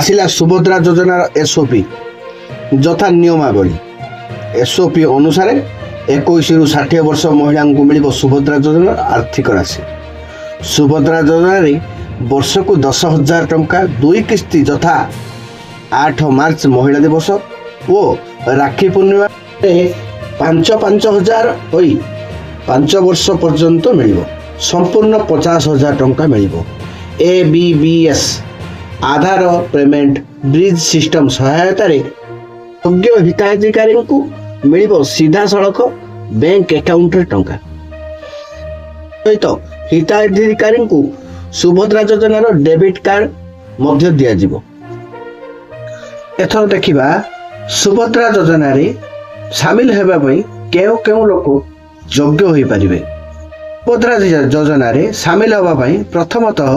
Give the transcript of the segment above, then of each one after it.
ଆସିଲା ସୁଭଦ୍ରା ଯୋଜନାର ଏସ୍ଓପି ଯଥା ନିୟମାବଳୀ। ଏସ୍ଓପି ଅନୁସାରେ 21ରୁ 60 ବର୍ଷ ମହିଳାଙ୍କୁ ମିଳିବ ସୁଭଦ୍ରା ଯୋଜନାର ଆର୍ଥିକ ରାଶି। ସୁଭଦ୍ରା ଯୋଜନାରେ ବର୍ଷକୁ 10,000 ଟଙ୍କା 2 କିସ୍ତି ଯଥା 8 ମାର୍ଚ୍ଚ ମହିଳା ଦିବସ ଓ ରାକ୍ଷୀ ପୂର୍ଣ୍ଣିମାରେ 5,000 ହୋଇ 5 ବର୍ଷ ପର୍ଯ୍ୟନ୍ତ ମିଳିବ। ସମ୍ପୂର୍ଣ୍ଣ 50,000 ଟଙ୍କା ମିଳିବ। ABBS ଆଧାର ପେମେଣ୍ଟ ବ୍ରିଜ ସିଷ୍ଟମ ସହାୟତାରେ ଯୋଗ୍ୟ ହିତାଧିକାରୀଙ୍କୁ ମିଳିବ ସିଧାସଳଖ ବ୍ୟାଙ୍କ ଆକାଉଣ୍ଟରେ ଟଙ୍କା। ସହିତ ହିତାଧିକାରୀଙ୍କୁ ସୁଭଦ୍ରା ଯୋଜନାର ଡେବିଟ୍ କାର୍ଡ ମଧ୍ୟ ଦିଆଯିବ। ଏଥର ଦେଖିବା ସୁଭଦ୍ରା ଯୋଜନାରେ ସାମିଲ ହେବା ପାଇଁ କେଉଁ କେଉଁ ଲୋକ ଯୋଗ୍ୟ ହୋଇପାରିବେ। ସୁଭଦ୍ରା ଯୋଜନାରେ ସାମିଲ ହେବା ପାଇଁ ପ୍ରଥମତଃ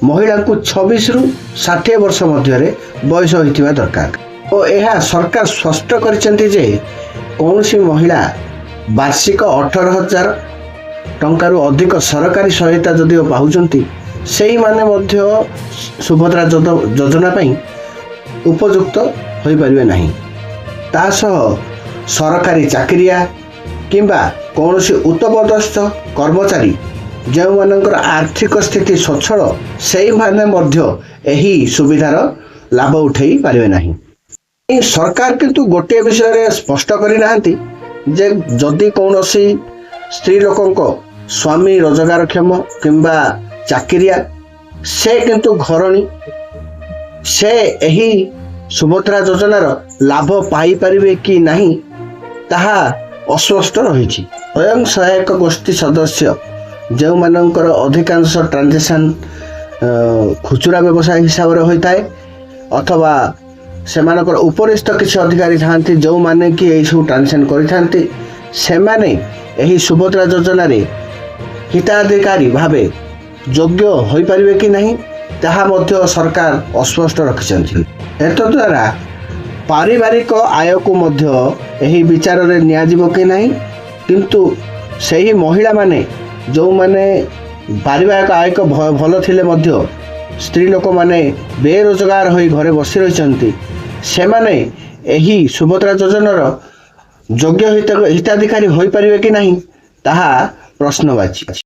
ମହିଳାଙ୍କୁ 26ରୁ 60 ବର୍ଷ ମଧ୍ୟରେ ବୟସ ହୋଇଥିବା ଦରକାର ଓ ଏହା ସରକାର ସ୍ପଷ୍ଟ କରିଛନ୍ତି ଯେ କୌଣସି ମହିଳା ବାର୍ଷିକ 18,000 ଟଙ୍କାରୁ ଅଧିକ ସରକାରୀ ସହାୟତା ଯଦିଓ ପାଉଛନ୍ତି ସେଇମାନେ ମଧ୍ୟ ସୁଭଦ୍ରା ଯୋଜନା ପାଇଁ ଉପଯୁକ୍ତ ହୋଇପାରିବେ ନାହିଁ। ତା ସହ ସରକାରୀ ଚାକିରିଆ କିମ୍ବା କୌଣସି ଉଚ୍ଚପଦସ୍ଥ କର୍ମଚାରୀ ଯେଉଁମାନଙ୍କର ଆର୍ଥିକ ସ୍ଥିତି ସ୍ୱଚ୍ଛଳ ସେଇମାନେ ମଧ୍ୟ ଏହି ସୁବିଧାର ଲାଭ ଉଠାଇ ପାରିବେ ନାହିଁ। ସରକାର କିନ୍ତୁ ଗୋଟିଏ ବିଷୟରେ ସ୍ପଷ୍ଟ କରିନାହାନ୍ତି ଯେ ଯଦି କୌଣସି ସ୍ତ୍ରୀ ଲୋକଙ୍କ ସ୍ୱାମୀ ରୋଜଗାରକ୍ଷମ କିମ୍ବା ଚାକିରିଆ ସେ କିନ୍ତୁ ଘରଣୀ ସେ ଏହି ସୁଭଦ୍ରା ଯୋଜନାର ଲାଭ ପାଇପାରିବେ କି ନାହିଁ ତାହା ଅସ୍ପଷ୍ଟ ରହିଛି। ସ୍ୱୟଂ ସହାୟକ ଗୋଷ୍ଠୀ ସଦସ୍ୟ ଯେଉଁମାନଙ୍କର ଅଧିକାଂଶ ଟ୍ରାଞ୍ଜାକ୍ସନ୍ ଖୁଚୁରା ବ୍ୟବସାୟ ହିସାବରେ ହୋଇଥାଏ ଅଥବା ସେମାନଙ୍କର ଉପରିସ୍ଥ କିଛି ଅଧିକାରୀ ଥାନ୍ତି ଯେଉଁମାନେ କି ଏହିସବୁ ଟ୍ରାଞ୍ଜାକ୍ସନ୍ କରିଥାନ୍ତି ସେମାନେ ଏହି ସୁଭଦ୍ରା ଯୋଜନାରେ ହିତାଧିକାରୀ ଭାବେ ଯୋଗ୍ୟ ହୋଇପାରିବେ କି ନାହିଁ ତାହା ମଧ୍ୟ ସରକାର ଅସ୍ପଷ୍ଟ ରଖିଛନ୍ତି। ଏତଦ୍ୱାରା ପାରିବାରିକ ଆୟକୁ ମଧ୍ୟ ଏହି ବିଚାରରେ ନିଆଯିବ କି ନାହିଁ କିନ୍ତୁ ସେହି ମହିଳାମାନେ ଯେଉଁମାନେ ପାରିବାରିକ ଆୟ ଭଲ ଥିଲେ ମଧ୍ୟ ସ୍ତ୍ରୀ ଲୋକମାନେ ବେରୋଜଗାର ହୋଇ ଘରେ ବସି ରହିଛନ୍ତି ସେମାନେ ଏହି ସୁଭଦ୍ରା ଯୋଜନାର ଯୋଗ୍ୟ ହିତାଧିକାରୀ ହୋଇପାରିବେ କି ନାହିଁ ତାହା ପ୍ରଶ୍ନବାଚୀ।